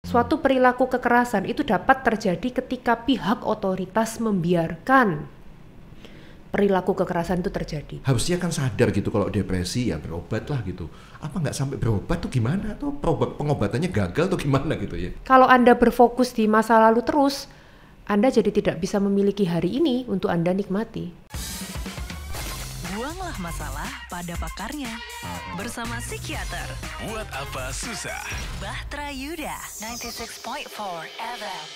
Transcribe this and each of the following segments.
Suatu perilaku kekerasan itu dapat terjadi ketika pihak otoritas membiarkan perilaku kekerasan itu terjadi. Harusnya kan sadar gitu kalau depresi ya berobat lah gitu. Apa nggak sampai berobat tuh gimana? Atau pengobatannya gagal tuh gimana gitu ya? Kalau Anda berfokus di masa lalu terus, Anda jadi tidak bisa memiliki hari ini untuk Anda nikmati. Buanglah masalah pada pakarnya bersama psikiater. Buat apa susah? Bahtera Yuda 96.4 FM.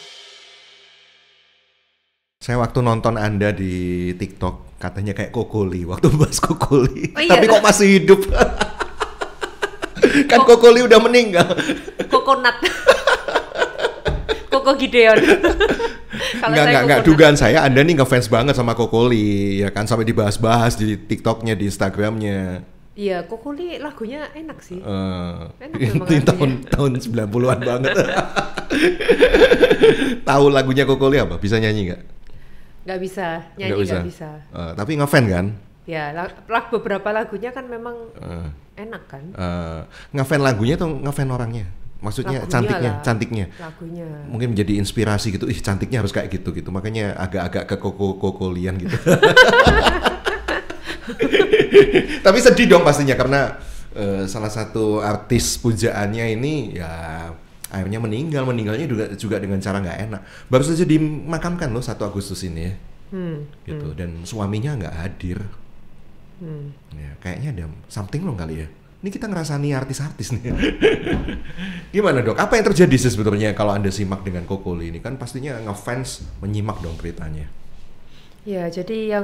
Saya waktu nonton Anda di TikTok katanya kayak Kokoli waktu bahas Kokoli. Oh, iya. Tapi kok masih hidup? Kan Kokoli udah meninggal. Kokonat. Koko Gideon. Enggak, dugaan saya Anda nih ngefans banget sama Kokoli ya kan, sampai dibahas-bahas di TikToknya, di Instagramnya. Iya, Kokoli lagunya enak sih. Enak Ini tahun 90-an banget. Tahu lagunya Kokoli apa? Bisa nyanyi nggak? Nggak bisa, nyanyi nggak bisa. Tapi ngefans kan? Ya, beberapa lagunya kan memang enak kan? Ngefans lagunya atau ngefans orangnya? Maksudnya lagunya cantiknya. Lagunya. Mungkin menjadi inspirasi gitu. Ih, cantiknya harus kayak gitu. Makanya agak-agak ke kokolian gitu. Tapi sedih dong pastinya karena salah satu artis pujaannya ini ya akhirnya meninggalnya juga dengan cara nggak enak. Baru saja dimakamkan loh 1 Agustus ini ya. Gitu. Dan suaminya nggak hadir. Ya, kayaknya ada something loh kali ya. Ini kita ngerasani artis-artis nih. Gimana dok? Apa yang terjadi sih sebetulnya kalau Anda simak dengan Kokoli ini? Kan pastinya ngefans menyimak dong beritanya. Ya, jadi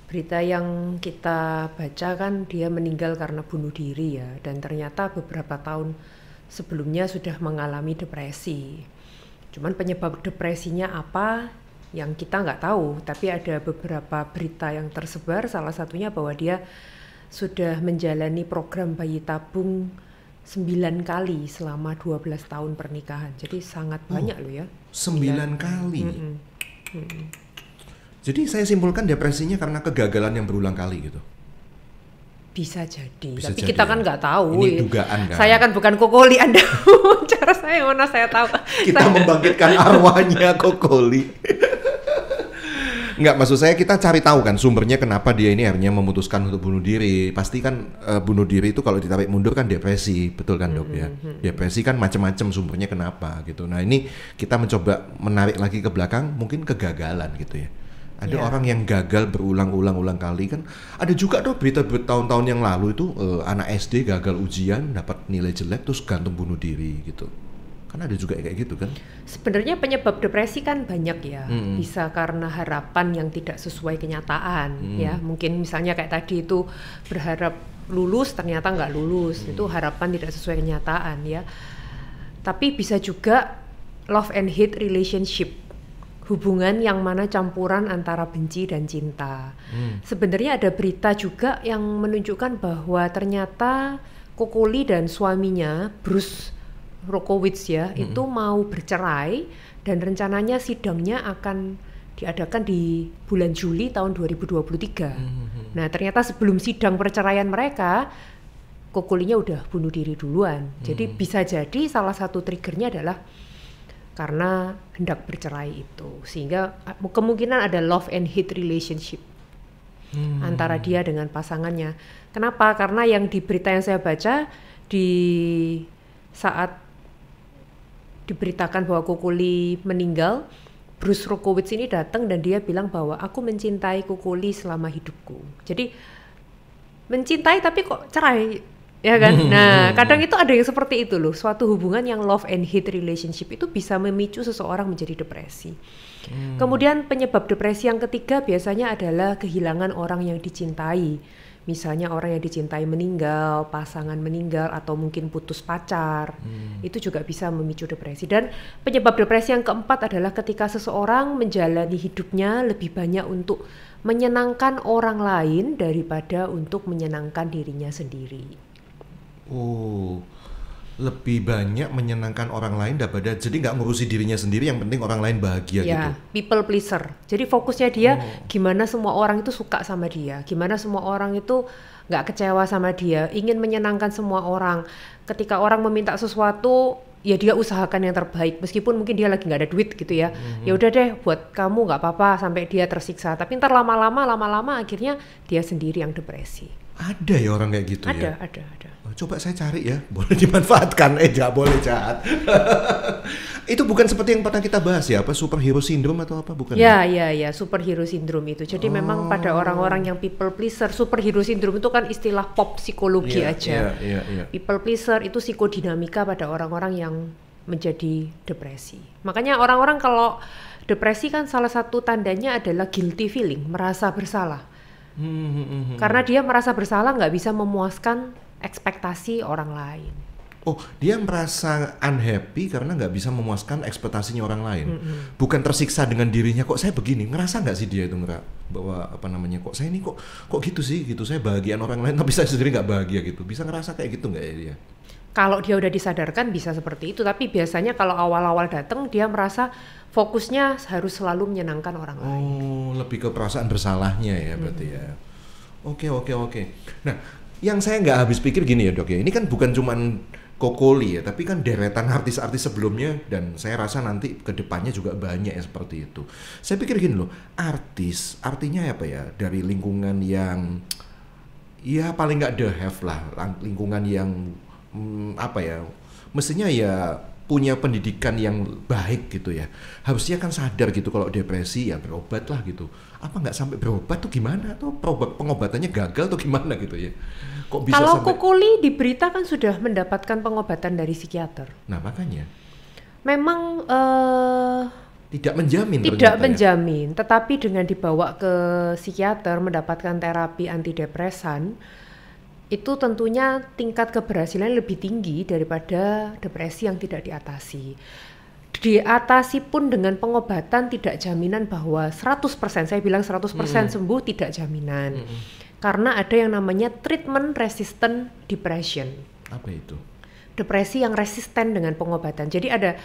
berita yang kita baca kan dia meninggal karena bunuh diri ya. Dan ternyata beberapa tahun sebelumnya sudah mengalami depresi. Cuman penyebab depresinya apa yang kita nggak tahu. Tapi ada beberapa berita yang tersebar, salah satunya bahwa dia sudah menjalani program bayi tabung 9 kali selama 12 tahun pernikahan. Jadi sangat banyak loh ya. 9 kali? Jadi saya simpulkan depresinya karena kegagalan yang berulang kali gitu? Bisa jadi, tapi jadi, kita kan nggak tahu. Ini dugaan kan? Saya kan bukan Kokoli, Anda cara saya mana saya tahu. Kita membangkitkan arwahnya Kokoli. Enggak, maksud saya kita cari tahu kan sumbernya kenapa dia ini akhirnya memutuskan untuk bunuh diri. Pasti kan bunuh diri itu kalau ditarik mundur kan depresi, betul kan dok ya? Depresi kan macam-macam sumbernya kenapa gitu. Nah ini kita mencoba menarik lagi ke belakang, mungkin kegagalan gitu ya. Ada orang yang gagal berulang-ulang kali kan. Ada juga dok berita bertahun-tahun yang lalu itu anak SD gagal ujian, dapat nilai jelek terus gantung bunuh diri gitu. Kan ada juga kayak gitu kan? Sebenarnya penyebab depresi kan banyak ya. Bisa karena harapan yang tidak sesuai kenyataan ya. Mungkin misalnya kayak tadi itu berharap lulus ternyata nggak lulus. Itu harapan tidak sesuai kenyataan ya. Tapi bisa juga love and hate relationship. Hubungan yang mana campuran antara benci dan cinta. Sebenarnya ada berita juga yang menunjukkan bahwa ternyata Kokoli dan suaminya Bruce Rokowitz ya, itu mau bercerai dan rencananya sidangnya akan diadakan di bulan Juli tahun 2023. Nah ternyata sebelum sidang perceraian mereka, Kokolinya udah bunuh diri duluan. Jadi bisa jadi salah satu triggernya adalah karena hendak bercerai itu. Sehingga kemungkinan ada love and hate relationship antara dia dengan pasangannya. Kenapa? Karena yang di berita yang saya baca, di saat diberitakan bahwa Kokoli meninggal, Bruce Rokowitz ini datang dan dia bilang bahwa aku mencintai Kokoli selama hidupku. Jadi mencintai tapi kok cerai, ya kan? Nah, kadang itu ada yang seperti itu loh. Suatu hubungan yang love and hate relationship itu bisa memicu seseorang menjadi depresi. Kemudian penyebab depresi yang ketiga biasanya adalah kehilangan orang yang dicintai. Misalnya orang yang dicintai meninggal, pasangan meninggal, atau mungkin putus pacar. Itu juga bisa memicu depresi. Dan penyebab depresi yang keempat adalah ketika seseorang menjalani hidupnya lebih banyak untuk menyenangkan orang lain daripada untuk menyenangkan dirinya sendiri. Oh, lebih banyak menyenangkan orang lain daripada, jadi nggak ngurusi dirinya sendiri, yang penting orang lain bahagia gitu. People pleaser. Jadi fokusnya dia gimana semua orang itu suka sama dia, gimana semua orang itu nggak kecewa sama dia, ingin menyenangkan semua orang. Ketika orang meminta sesuatu, ya dia usahakan yang terbaik meskipun mungkin dia lagi nggak ada duit gitu ya. Ya udah deh buat kamu nggak apa-apa sampai dia tersiksa. Tapi ntar lama-lama akhirnya dia sendiri yang depresi. Ada ya orang kayak gitu ya? Ada. Oh, coba saya cari ya, boleh dimanfaatkan. Nggak boleh jahat. Itu bukan seperti yang pernah kita bahas ya, apa superhero syndrome atau apa bukan? Ya, superhero syndrome itu. Jadi memang pada orang-orang yang people pleaser, superhero syndrome itu kan istilah pop psikologi aja. People pleaser itu psikodinamika pada orang-orang yang menjadi depresi. Makanya orang-orang kalau depresi kan salah satu tandanya adalah guilty feeling, merasa bersalah. Karena dia merasa bersalah nggak bisa memuaskan ekspektasi orang lain. Oh, dia merasa unhappy karena nggak bisa memuaskan ekspektasinya orang lain. Bukan tersiksa dengan dirinya, kok saya begini. Ngerasa nggak sih dia itu bahwa kok saya ini kok gitu sih gitu. Saya bahagian orang lain tapi saya sendiri nggak bahagia gitu. Bisa ngerasa kayak gitu nggak ya dia? Kalau dia udah disadarkan bisa seperti itu. Tapi biasanya kalau awal-awal datang dia merasa fokusnya harus selalu menyenangkan orang lain. Oh, lebih ke perasaan bersalahnya ya berarti ya. Oke. Nah, yang saya nggak habis pikir gini ya dok ya. Ini kan bukan cuman Kokoli ya, tapi kan deretan artis-artis sebelumnya dan saya rasa nanti ke depannya juga banyak ya seperti itu. Saya pikir gini loh, artis artinya apa ya, dari lingkungan yang ya paling nggak the have lah, lingkungan yang mestinya ya punya pendidikan yang baik gitu ya. Harusnya kan sadar gitu kalau depresi ya berobat lah gitu. Apa nggak sampai berobat tuh gimana? Atau pengobatannya gagal tuh gimana gitu ya? Kok bisa kalau sampai... Kokoli di berita kan sudah mendapatkan pengobatan dari psikiater. Nah makanya. Memang tidak menjamin. Tidak menjamin, tetapi dengan dibawa ke psikiater mendapatkan terapi antidepresan, itu tentunya tingkat keberhasilan lebih tinggi daripada depresi yang tidak diatasi. Diatasi pun dengan pengobatan tidak jaminan bahwa 100%, saya bilang 100% sembuh tidak jaminan. Karena ada yang namanya treatment resistant depression. Apa itu? Depresi yang resisten dengan pengobatan. Jadi ada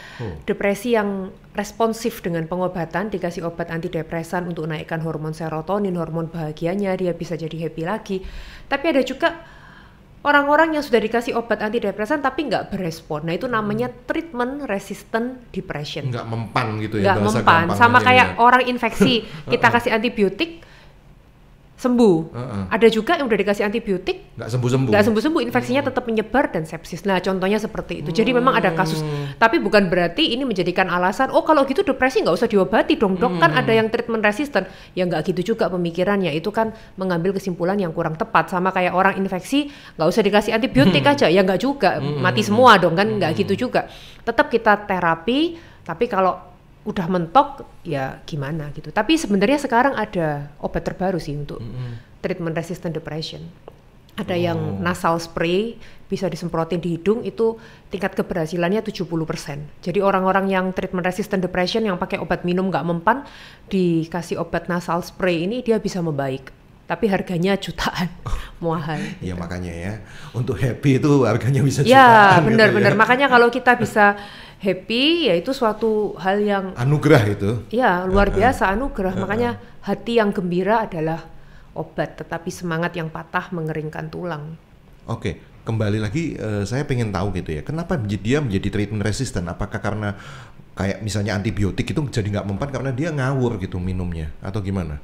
depresi yang responsif dengan pengobatan, dikasih obat antidepresan untuk naikkan hormon serotonin, hormon bahagianya, dia bisa jadi happy lagi. Tapi ada juga orang-orang yang sudah dikasih obat antidepresan tapi nggak berespon. Nah itu namanya treatment resistant depression. Nggak mempan gitu ya? Nggak mempan, sama kayak orang infeksi, kita kasih antibiotik, sembuh. Ada juga yang udah dikasih antibiotik nggak sembuh-sembuh, infeksinya tetap menyebar dan sepsis. Nah contohnya seperti itu. Jadi memang ada kasus, tapi bukan berarti ini menjadikan alasan oh kalau gitu depresi nggak usah diobati dong dok, kan ada yang treatment resistant. Ya nggak gitu juga pemikirannya, itu kan mengambil kesimpulan yang kurang tepat. Sama kayak orang infeksi nggak usah dikasih antibiotik aja, ya nggak juga, mati semua dong kan, nggak gitu juga. Tetap kita terapi, tapi kalau udah mentok ya gimana gitu. Tapi sebenarnya sekarang ada obat terbaru sih untuk treatment resistant depression. Ada yang nasal spray bisa disemprotin di hidung, itu tingkat keberhasilannya 70%. Jadi orang-orang yang treatment resistant depression yang pakai obat minum nggak mempan, dikasih obat nasal spray ini dia bisa membaik. Tapi harganya jutaan, mahal. Iya makanya ya, untuk happy itu harganya bisa jutaan. Ya benar-benar, makanya kalau kita bisa happy, ya itu suatu hal yang anugerah itu. Ya luar biasa anugerah. Makanya hati yang gembira adalah obat, tetapi semangat yang patah mengeringkan tulang. Oke, kembali lagi saya pengen tahu gitu ya, kenapa dia menjadi treatment resistant? Apakah karena kayak misalnya antibiotik itu jadi nggak mempan karena dia ngawur gitu minumnya atau gimana?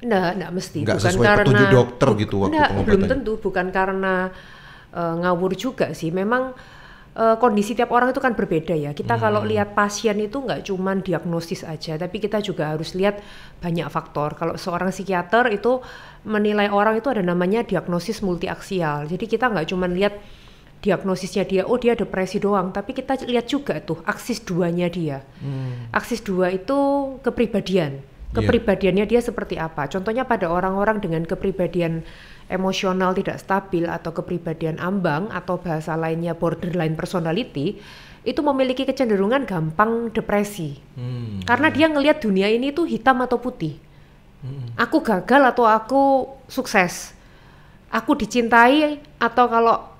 Nggak mesti. Nggak sesuai petunjuk dokter gitu waktu pengobatannya? Belum tentu, bukan karena ngawur juga sih. Memang kondisi tiap orang itu kan berbeda ya. Kita kalau lihat pasien itu nggak cuma diagnosis aja, tapi kita juga harus lihat banyak faktor. Kalau seorang psikiater itu menilai orang itu ada namanya diagnosis multiaksial. Jadi kita nggak cuma lihat diagnosisnya dia, oh dia depresi doang, tapi kita lihat juga tuh aksis 2-nya dia. Aksis 2 itu kepribadian. Kepribadiannya dia seperti apa? Contohnya pada orang-orang dengan kepribadian emosional tidak stabil atau kepribadian ambang atau bahasa lainnya borderline personality, itu memiliki kecenderungan gampang depresi. Karena dia ngelihat dunia ini tuh hitam atau putih. Aku gagal atau aku sukses. Aku dicintai atau kalau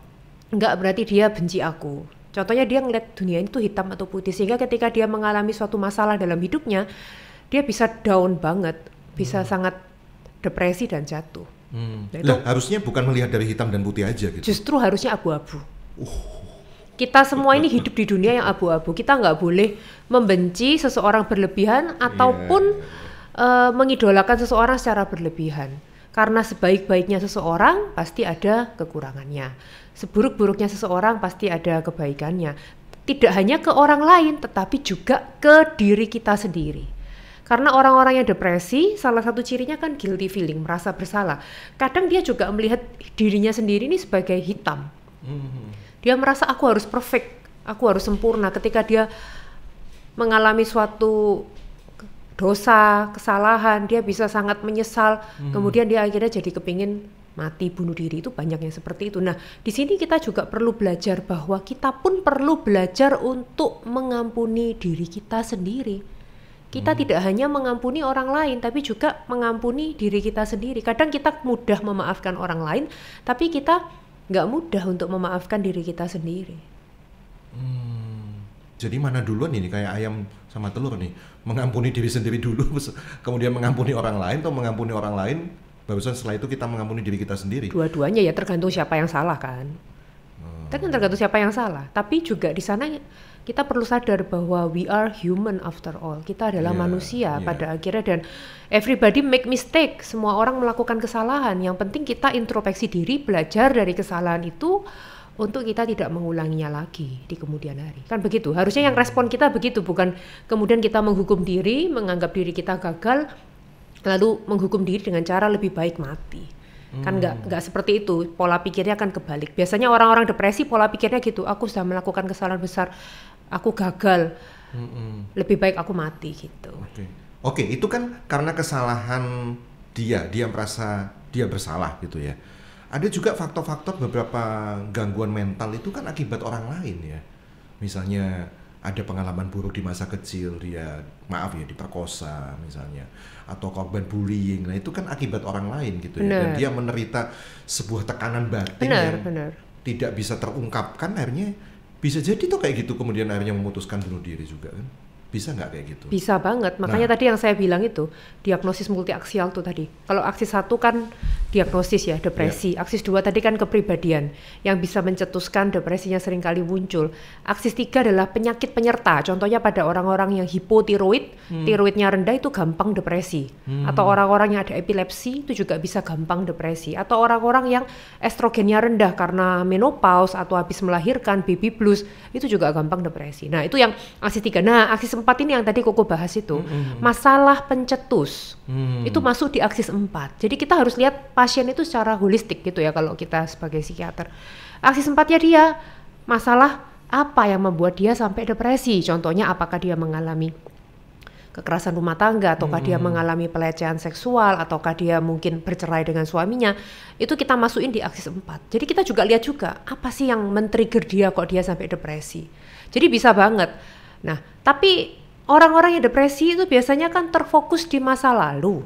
enggak berarti dia benci aku. Contohnya dia ngelihat dunia ini tuh hitam atau putih, sehingga ketika dia mengalami suatu masalah dalam hidupnya, dia bisa down banget, bisa sangat depresi dan jatuh. Nah, harusnya bukan melihat dari hitam dan putih aja gitu. Justru harusnya abu-abu. Kita semua ini hidup di dunia yang abu-abu. Kita nggak boleh membenci seseorang berlebihan ataupun mengidolakan seseorang secara berlebihan. Karena sebaik-baiknya seseorang pasti ada kekurangannya. Seburuk-buruknya seseorang pasti ada kebaikannya. Tidak hanya ke orang lain, tetapi juga ke diri kita sendiri. Karena orang-orang yang depresi, salah satu cirinya kan guilty feeling, merasa bersalah. Kadang dia juga melihat dirinya sendiri ini sebagai hitam. Dia merasa aku harus perfect, aku harus sempurna. Ketika dia mengalami suatu dosa, kesalahan, dia bisa sangat menyesal. Kemudian dia akhirnya jadi kepingin mati, bunuh diri. Itu banyak yang seperti itu. Nah, di sini kita juga perlu belajar bahwa kita pun perlu belajar untuk mengampuni diri kita sendiri. Kita tidak hanya mengampuni orang lain, tapi juga mengampuni diri kita sendiri. Kadang kita mudah memaafkan orang lain, tapi kita nggak mudah untuk memaafkan diri kita sendiri. Jadi mana duluan ini, kayak ayam sama telur nih, mengampuni diri sendiri dulu, kemudian mengampuni orang lain, atau mengampuni orang lain, barusan setelah itu kita mengampuni diri kita sendiri? Dua-duanya ya, tergantung siapa yang salah kan. Tergantung siapa yang salah. Tapi juga di sana kita perlu sadar bahwa we are human after all. Kita adalah manusia pada akhirnya, dan everybody make mistake. Semua orang melakukan kesalahan. Yang penting kita introspeksi diri, belajar dari kesalahan itu untuk kita tidak mengulanginya lagi di kemudian hari. Kan begitu. Harusnya yang respon kita begitu, bukan kemudian kita menghukum diri, menganggap diri kita gagal, lalu menghukum diri dengan cara lebih baik mati. Kan nggak seperti itu. Pola pikirnya kan kebalik. Biasanya orang-orang depresi pola pikirnya gitu. Aku sudah melakukan kesalahan besar, aku gagal, lebih baik aku mati gitu. Oke, itu kan karena kesalahan dia merasa dia bersalah gitu ya. Ada juga faktor-faktor beberapa gangguan mental itu kan akibat orang lain ya. Misalnya ada pengalaman buruk di masa kecil, dia diperkosa misalnya, atau korban bullying. Nah itu kan akibat orang lain gitu ya. Dan dia menderita sebuah tekanan batin yang tidak bisa terungkapkan, akhirnya bisa jadi tuh kayak gitu, kemudian akhirnya memutuskan bunuh diri juga kan. Bisa nggak kayak gitu? Bisa banget, makanya tadi yang saya bilang itu diagnosis multiaksial tuh tadi. Kalau aksis 1 kan diagnosis ya, depresi. Aksis 2 tadi kan kepribadian yang bisa mencetuskan depresinya seringkali muncul. Aksis 3 adalah penyakit penyerta, contohnya pada orang-orang yang hipotiroid, tiroidnya rendah itu gampang depresi. Atau orang-orang yang ada epilepsi itu juga bisa gampang depresi. Atau orang-orang yang estrogennya rendah karena menopause atau habis melahirkan, baby blues, itu juga gampang depresi. Nah itu yang aksis 3. Nah aksis 4 ini yang tadi Koko bahas itu, masalah pencetus, itu masuk di aksis 4. Jadi kita harus lihat pasien itu secara holistik gitu ya kalau kita sebagai psikiater. Aksis 4-nya dia, masalah apa yang membuat dia sampai depresi, contohnya apakah dia mengalami kekerasan rumah tangga, ataukah dia mengalami pelecehan seksual, ataukah dia mungkin bercerai dengan suaminya, itu kita masukin di aksis 4. Jadi kita juga lihat juga, apa sih yang men-trigger dia kok dia sampai depresi. Jadi bisa banget. Nah, tapi orang-orang yang depresi itu biasanya kan terfokus di masa lalu.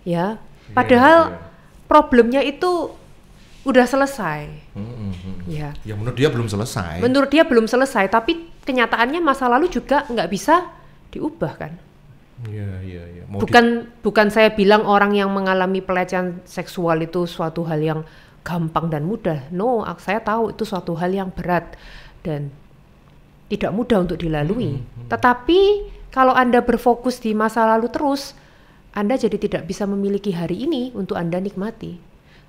Ya, padahal problemnya itu udah selesai. Ya. Ya menurut dia belum selesai. Menurut dia belum selesai, tapi kenyataannya masa lalu juga nggak bisa diubah kan. Iya. Bukan saya bilang orang yang mengalami pelecehan seksual itu suatu hal yang gampang dan mudah. No, saya tahu itu suatu hal yang berat dan tidak mudah untuk dilalui. Tetapi kalau Anda berfokus di masa lalu terus, Anda jadi tidak bisa memiliki hari ini untuk Anda nikmati.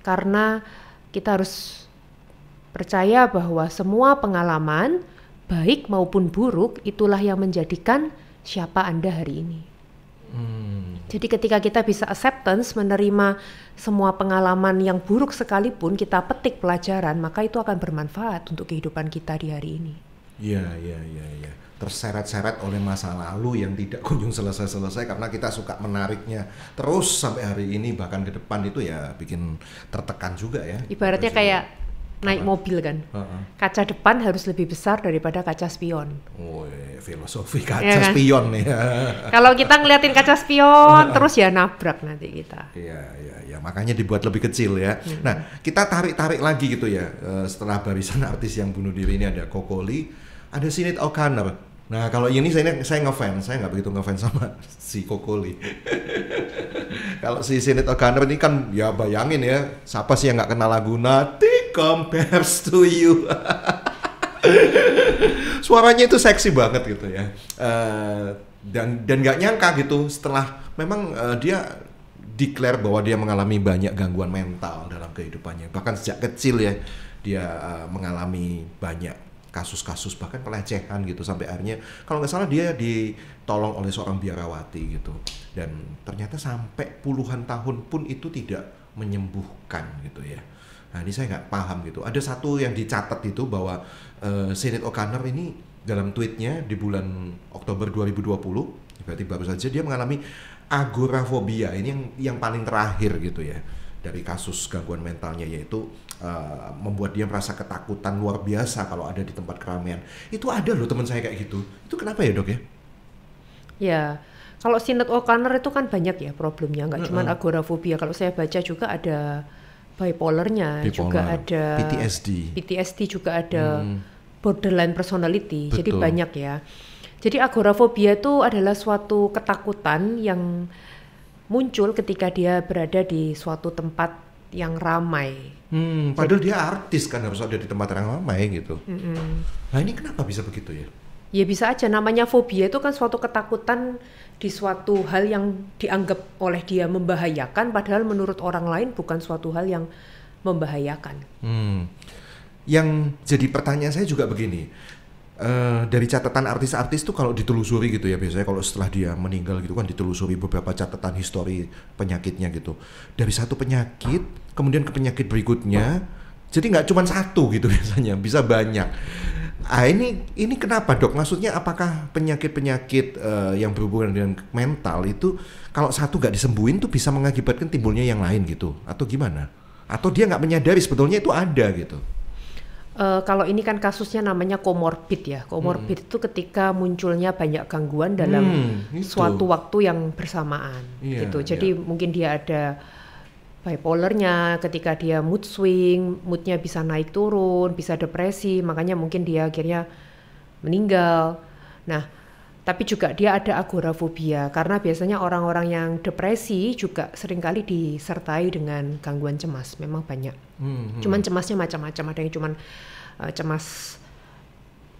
Karena kita harus percaya bahwa semua pengalaman, baik maupun buruk, itulah yang menjadikan siapa Anda hari ini. Jadi ketika kita bisa acceptance, menerima semua pengalaman yang buruk sekalipun, kita petik pelajaran, maka itu akan bermanfaat untuk kehidupan kita di hari ini. Iya. Terseret-seret oleh masa lalu yang tidak kunjung selesai-selesai karena kita suka menariknya terus sampai hari ini, bahkan ke depan, itu ya bikin tertekan juga ya. Ibaratnya kayak naik mobil kan, kaca depan harus lebih besar daripada kaca spion. Oh filosofi kaca spion nih. Kalau kita ngeliatin kaca spion terus ya nabrak nanti kita. Iya, makanya dibuat lebih kecil ya. Nah kita tarik lagi gitu ya, setelah barisan artis yang bunuh diri ini ada Koko Lee, ada Sinéad O'Connor. Nah kalau ini saya ngefans, saya nggak begitu ngefans sama si Koko Lee. Kalau si Sinéad O'Connor ini kan ya bayangin ya, siapa sih yang nggak kenal lagu Nothing Compares to You. Suaranya itu seksi banget gitu ya. Dan nggak nyangka gitu setelah memang dia declare bahwa dia mengalami banyak gangguan mental dalam kehidupannya. Bahkan sejak kecil ya dia mengalami banyak kasus-kasus bahkan pelecehan gitu sampai akhirnya kalau nggak salah dia ditolong oleh seorang biarawati gitu. Dan ternyata sampai puluhan tahun pun itu tidak menyembuhkan gitu ya. Nah ini saya nggak paham gitu. Ada satu yang dicatat itu bahwa Sinead O'Connor ini dalam tweetnya di bulan Oktober 2020, berarti baru saja dia mengalami agorafobia. Ini yang paling terakhir gitu ya dari kasus gangguan mentalnya, yaitu membuat dia merasa ketakutan luar biasa kalau ada di tempat keramaian. Itu ada loh teman saya kayak gitu. Itu kenapa ya dok ya? Ya, kalau Sinead O'Connor itu kan banyak ya problemnya, nggak cuma agorafobia. Kalau saya baca juga ada bipolarnya, juga ada PTSD juga ada borderline personality. Jadi banyak ya. Jadi agorafobia itu adalah suatu ketakutan yang muncul ketika dia berada di suatu tempat yang ramai. Padahal dia artis kan, harus ada di tempat yang ramai gitu. Nah ini kenapa bisa begitu ya? Ya bisa aja, namanya fobia itu kan suatu ketakutan di suatu hal yang dianggap oleh dia membahayakan, padahal menurut orang lain bukan suatu hal yang membahayakan. Yang jadi pertanyaan saya juga begini. Dari catatan artis-artis tuh kalau ditelusuri gitu ya, biasanya kalau setelah dia meninggal gitu kan ditelusuri beberapa catatan histori penyakitnya gitu. Dari satu penyakit kemudian ke penyakit berikutnya, jadi nggak cuma satu gitu biasanya, bisa banyak. Ini kenapa dok? Maksudnya apakah penyakit-penyakit yang berhubungan dengan mental itu kalau satu nggak disembuhin tuh bisa mengakibatkan timbulnya yang lain gitu? Atau gimana? Atau dia nggak menyadari sebetulnya itu ada gitu? Kalau ini kan kasusnya namanya komorbid ya. Komorbid itu ketika munculnya banyak gangguan dalam suatu waktu yang bersamaan gitu. Jadi mungkin dia ada bipolarnya, ketika dia mood swing, moodnya bisa naik turun, bisa depresi, makanya mungkin dia akhirnya meninggal. Nah, tapi juga dia ada agorafobia, karena biasanya orang-orang yang depresi juga seringkali disertai dengan gangguan cemas, memang banyak. Cuman cemasnya macam-macam, ada yang cuman cemas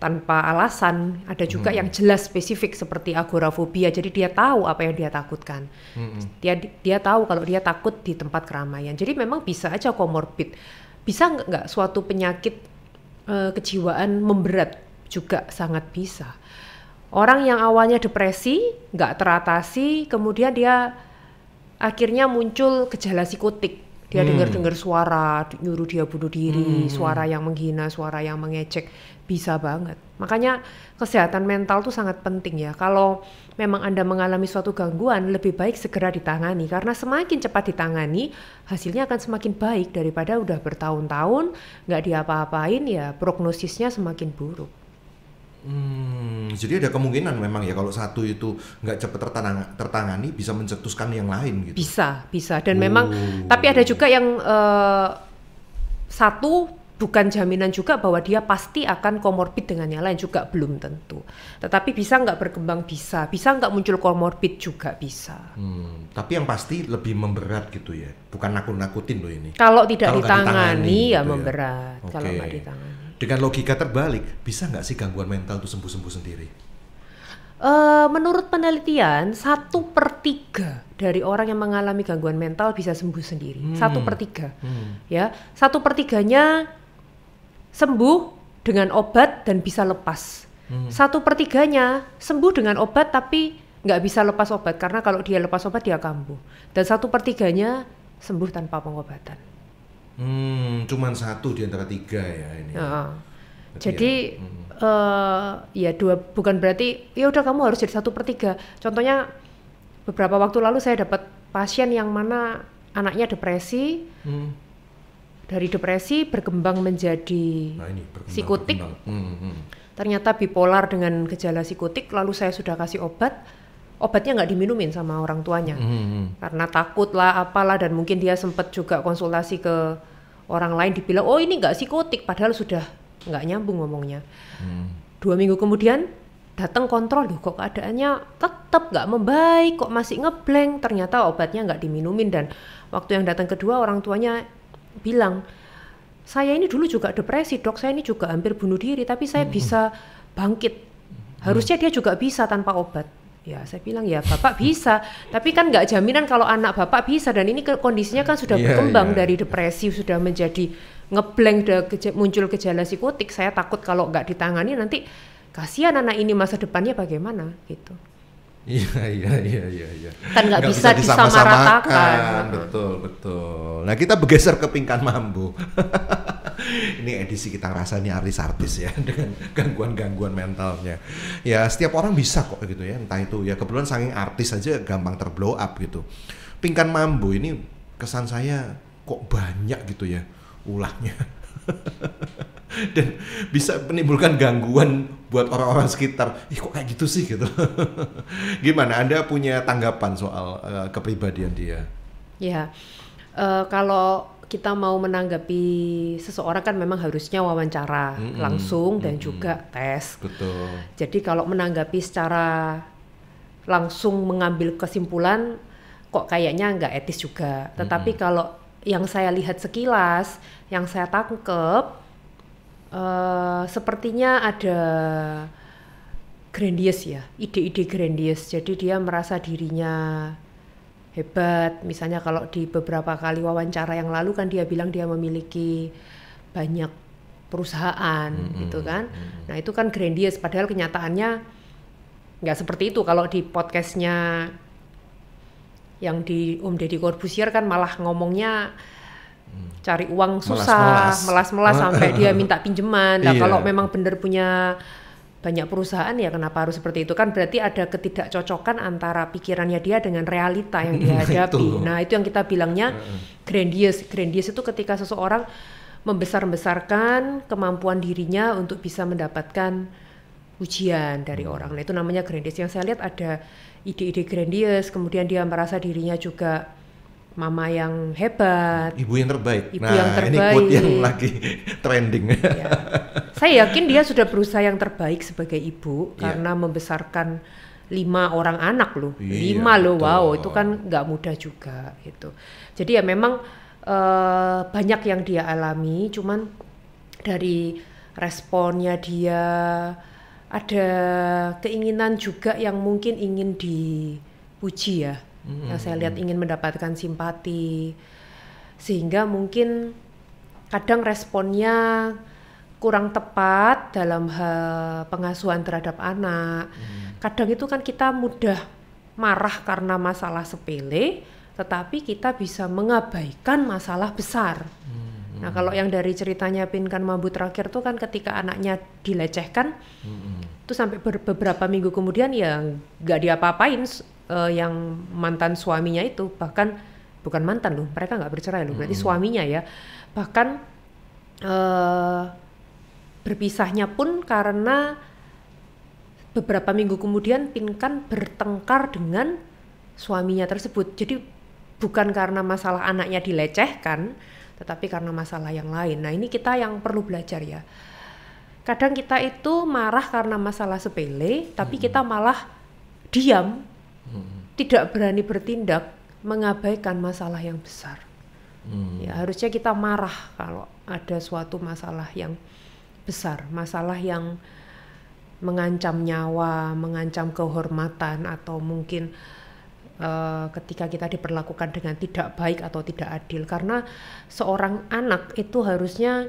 tanpa alasan, ada juga yang jelas spesifik seperti agorafobia, jadi dia tahu apa yang dia takutkan. Dia tahu kalau dia takut di tempat keramaian. Jadi memang bisa aja komorbid. Bisa nggak suatu penyakit kejiwaan memberat? Juga sangat bisa. Orang yang awalnya depresi nggak teratasi, kemudian dia akhirnya muncul gejala psikotik. Dia dengar suara nyuruh dia bunuh diri, suara yang menghina, suara yang mengejek, bisa banget. Makanya kesehatan mental tuh sangat penting ya. Kalau memang Anda mengalami suatu gangguan, lebih baik segera ditangani, karena semakin cepat ditangani, hasilnya akan semakin baik daripada udah bertahun-tahun nggak diapa-apain, ya prognosisnya semakin buruk. Jadi ada kemungkinan memang ya kalau satu itu nggak cepat tertangani bisa mencetuskan yang lain gitu. Bisa dan memang tapi ada juga yang satu bukan jaminan juga bahwa dia pasti akan komorbid dengan yang lain, juga belum tentu. Tetapi bisa nggak berkembang, bisa nggak muncul komorbid juga bisa. Tapi yang pasti lebih memberat gitu ya, bukan nakut-nakutin loh ini. Kalau tidak ditangani ya gitu memberat. Okay. Kalau nggak ditangani. Dengan logika terbalik, bisa nggak sih gangguan mental itu sembuh-sembuh sendiri? Menurut penelitian, 1/3 dari orang yang mengalami gangguan mental bisa sembuh sendiri. 1/3, ya. 1/3-nya sembuh dengan obat dan bisa lepas. 1/3-nya sembuh dengan obat tapi nggak bisa lepas obat, karena kalau dia lepas obat dia kambuh. Dan 1/3-nya sembuh tanpa pengobatan. Cuman 1 di antara 3 ya ini. Jadi ya bukan berarti ya udah kamu harus jadi 1/3. Contohnya beberapa waktu lalu saya dapat pasien yang mana anaknya depresi, dari depresi berkembang menjadi psikotik. Ternyata bipolar dengan gejala psikotik, lalu saya sudah kasih obatnya nggak diminumin sama orang tuanya, karena takut lah apalah, dan mungkin dia sempat juga konsultasi ke orang lain, dibilang oh ini nggak psikotik, padahal sudah nggak nyambung ngomongnya. 2 minggu kemudian datang kontrol, loh kok keadaannya tetap nggak membaik, kok masih ngeblank, ternyata obatnya nggak diminumin. Dan waktu yang datang kedua orang tuanya bilang, saya ini dulu juga depresi dok, saya ini juga hampir bunuh diri, tapi saya bisa bangkit. Harusnya dia juga bisa tanpa obat. Ya saya bilang ya bapak bisa, tapi kan nggak jaminan kalau anak bapak bisa, dan ini kondisinya kan sudah berkembang dari depresi, sudah menjadi ngeblank, muncul gejala psikotik. Saya takut kalau nggak ditangani nanti kasihan anak ini masa depannya bagaimana gitu. Iya. Kan nggak bisa disamaratakan. Betul. Nah kita bergeser ke Pingkan Mambo. Ini edisi kita rasanya artis-artis ya, dengan gangguan-gangguan mentalnya. Ya setiap orang bisa kok gitu ya, entah itu ya kebetulan saking artis aja gampang terblow up gitu. Pingkan Mambo ini kesan saya kok banyak gitu ya ulahnya. Dan bisa menimbulkan gangguan buat orang-orang sekitar. Kok kayak gitu sih gitu. Gimana Anda punya tanggapan soal kepribadian dia? Ya, kalau kita mau menanggapi seseorang kan memang harusnya wawancara langsung dan juga tes. Betul. Jadi kalau menanggapi secara langsung mengambil kesimpulan kok kayaknya nggak etis juga. Tetapi kalau yang saya lihat sekilas, yang saya tangkep, sepertinya ada grandius ya, ide-ide grandius. Jadi dia merasa dirinya hebat. Misalnya kalau di beberapa kali wawancara yang lalu kan dia bilang dia memiliki banyak perusahaan gitu kan. Nah itu kan grandius, padahal kenyataannya nggak seperti itu. Kalau di podcastnya yang di Om Deddy Corbuzier kan malah ngomongnya cari uang susah, melas-melas sampai dia minta pinjaman. Nah kalau memang benar punya banyak perusahaan ya kenapa harus seperti itu, kan berarti ada ketidakcocokan antara pikirannya dia dengan realita yang dia hadapi. Nah itu yang kita bilangnya grandius. Grandius itu ketika seseorang membesar-besarkan kemampuan dirinya untuk bisa mendapatkan ujian dari orang. Nah itu namanya grandius. Yang saya lihat ada ide-ide grandius, kemudian dia merasa dirinya juga mama yang hebat, ibu yang terbaik. Ibu yang terbaik. Ini quote yang lagi trending. Ya. Saya yakin dia sudah berusaha yang terbaik sebagai ibu karena membesarkan 5 orang anak loh. 5 loh, wow, itu kan nggak mudah juga gitu. Jadi ya memang banyak yang dia alami, cuman dari responnya dia ada keinginan juga yang mungkin ingin dipuji ya. Yang saya lihat ingin mendapatkan simpati, sehingga mungkin kadang responnya kurang tepat dalam hal pengasuhan terhadap anak. Kadang itu kan kita mudah marah karena masalah sepele, tetapi kita bisa mengabaikan masalah besar. Nah kalau yang dari ceritanya Pingkan Mambo terakhir tuh kan ketika anaknya dilecehkan, itu sampai beberapa minggu kemudian ya nggak diapa-apain. Yang mantan suaminya itu, bahkan bukan mantan loh, mereka nggak bercerai loh, berarti suaminya ya, bahkan berpisahnya pun karena beberapa minggu kemudian Pingkan bertengkar dengan suaminya tersebut. Jadi bukan karena masalah anaknya dilecehkan, tetapi karena masalah yang lain. Nah ini kita yang perlu belajar ya. Kadang kita itu marah karena masalah sepele, tapi kita malah diam, tidak berani bertindak, mengabaikan masalah yang besar. Ya harusnya kita marah kalau ada suatu masalah yang besar, masalah yang mengancam nyawa, mengancam kehormatan, atau mungkin ketika kita diperlakukan dengan tidak baik atau tidak adil. Karena seorang anak itu harusnya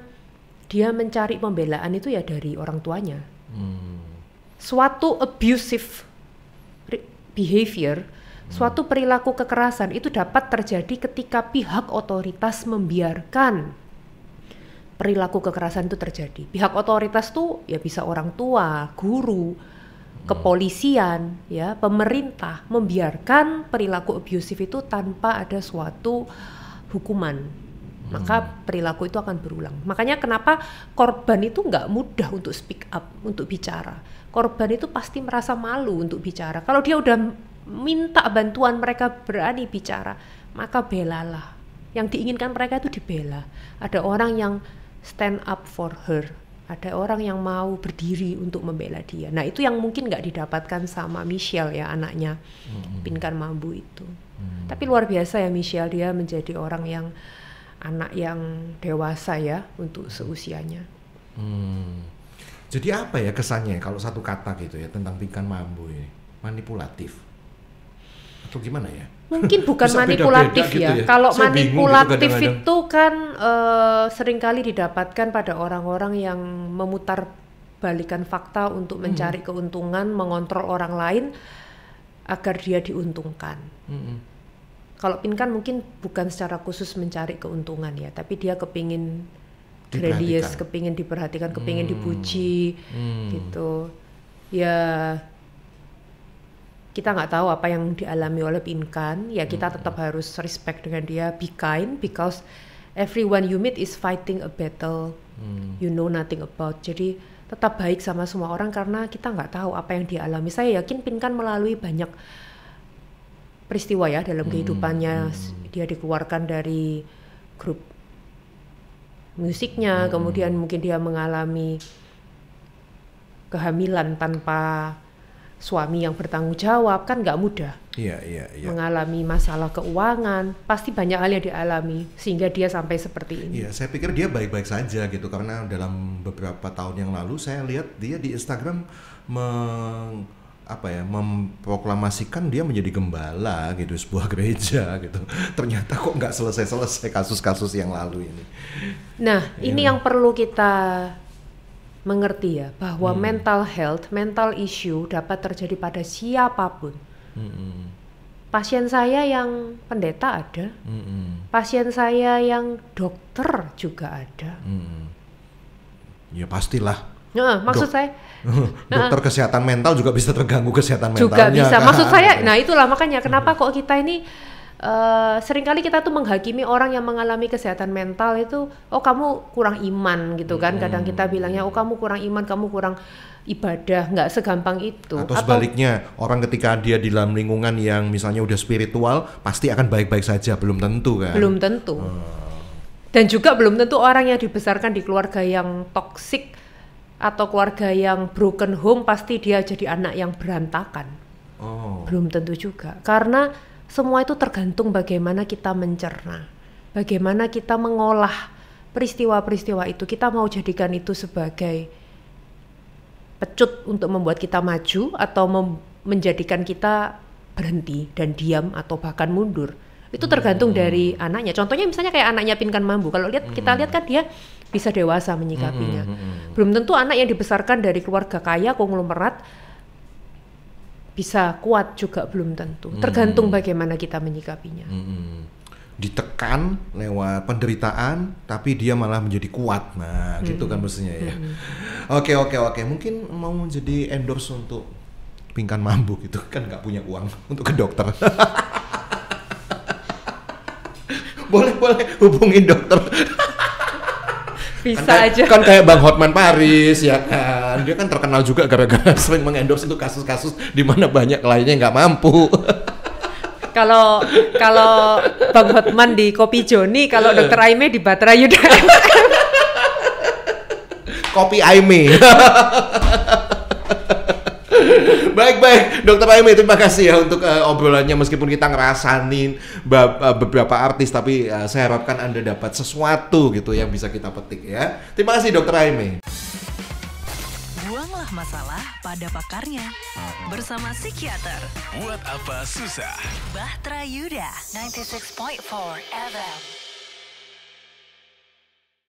dia mencari pembelaan itu ya dari orang tuanya. Suatu abusive behavior, suatu perilaku kekerasan itu dapat terjadi ketika pihak otoritas membiarkan perilaku kekerasan itu terjadi. Pihak otoritas tuh ya bisa orang tua, guru, kepolisian, ya, pemerintah membiarkan perilaku abusif itu tanpa ada suatu hukuman. Maka perilaku itu akan berulang. Makanya kenapa korban itu nggak mudah untuk speak up, untuk bicara. Korban itu pasti merasa malu untuk bicara. Kalau dia udah minta bantuan, mereka berani bicara, maka belalah. Yang diinginkan mereka itu dibela. Ada orang yang stand up for her, ada orang yang mau berdiri untuk membela dia. Nah itu yang mungkin nggak didapatkan sama Michelle ya, anaknya Pingkan Mambo itu. Tapi luar biasa ya Michelle, dia menjadi orang yang anak yang dewasa ya untuk seusianya. Jadi apa ya kesannya kalau satu kata gitu ya tentang Pinkan Mambo ini? Manipulatif atau gimana ya? Mungkin bukan manipulatif gitu ya. Kalau manipulatif gitu itu kan seringkali didapatkan pada orang-orang yang memutar balikan fakta untuk mencari keuntungan, mengontrol orang lain agar dia diuntungkan. Kalau Pinkan mungkin bukan secara khusus mencari keuntungan ya, tapi dia kepingin religius, kepingin diperhatikan, kepingin dipuji, gitu. Ya kita nggak tahu apa yang dialami oleh Pinkan, ya kita tetap harus respect dengan dia, be kind, because everyone you meet is fighting a battle you know nothing about. Jadi tetap baik sama semua orang karena kita nggak tahu apa yang dialami. Saya yakin Pinkan melalui banyak peristiwa ya dalam kehidupannya. Dia dikeluarkan dari grup musiknya, kemudian mungkin dia mengalami kehamilan tanpa suami yang bertanggung jawab, kan nggak mudah. Iya. Mengalami masalah keuangan, pasti banyak hal yang dialami sehingga dia sampai seperti ini. Iya, saya pikir dia baik-baik saja gitu karena dalam beberapa tahun yang lalu saya lihat dia di Instagram memproklamasikan dia menjadi gembala gitu sebuah gereja gitu. Ternyata kok nggak selesai kasus-kasus yang lalu ini. Nah, ini yang perlu kita mengerti ya, bahwa mental health, mental issue dapat terjadi pada siapapun. Pasien saya yang pendeta ada, pasien saya yang dokter juga ada. Ya pastilah. Nah, maksud saya dokter kesehatan mental juga bisa terganggu kesehatan mentalnya. Juga bisa. Kan? Maksud saya, nah itulah makanya kenapa kok kita ini seringkali kita tuh menghakimi orang yang mengalami kesehatan mental itu, oh kamu kurang iman gitu kan. Kadang kita bilangnya, oh kamu kurang iman, kamu kurang ibadah. Nggak segampang itu. Atau sebaliknya, orang ketika dia di dalam lingkungan yang misalnya udah spiritual, pasti akan baik-baik saja. Belum tentu kan? Belum tentu. Dan juga belum tentu orang yang dibesarkan di keluarga yang toksik atau keluarga yang broken home pasti dia jadi anak yang berantakan. Belum tentu juga. Karena semua itu tergantung bagaimana kita mencerna, bagaimana kita mengolah peristiwa-peristiwa itu. Kita mau jadikan itu sebagai pecut untuk membuat kita maju atau menjadikan kita berhenti dan diam atau bahkan mundur. Itu tergantung dari anaknya. Contohnya misalnya kayak anaknya Pinkan Mambo. Kalau kita lihat kan dia bisa dewasa menyikapinya. Belum tentu anak yang dibesarkan dari keluarga kaya, konglomerat bisa kuat juga, belum tentu. Tergantung bagaimana kita menyikapinya. Ditekan lewat penderitaan, tapi dia malah menjadi kuat. Nah, gitu kan mestinya ya. Oke. Mungkin mau jadi endorse untuk Pinkan Mambo gitu kan, nggak punya uang untuk ke dokter. boleh hubungin dokter. Bisa aja. Kan kayak Bang Hotman Paris ya kan. Dia kan terkenal juga gara-gara sering mengendorse untuk kasus-kasus di mana banyak kliennya nggak mampu. Kalau Bang Hotman di Kopi Joni, kalau Dokter Aime di Batra Yuda. Kopi Aime. Baik, Dokter Aime, terima kasih ya untuk obrolannya. Meskipun kita ngerasain beberapa artis, tapi saya harapkan Anda dapat sesuatu gitu yang bisa kita petik ya. Terima kasih Dokter Aime. Buanglah masalah pada pakarnya bersama psikiater. Buat apa susah? Bahtera Yuda 96.4 FM.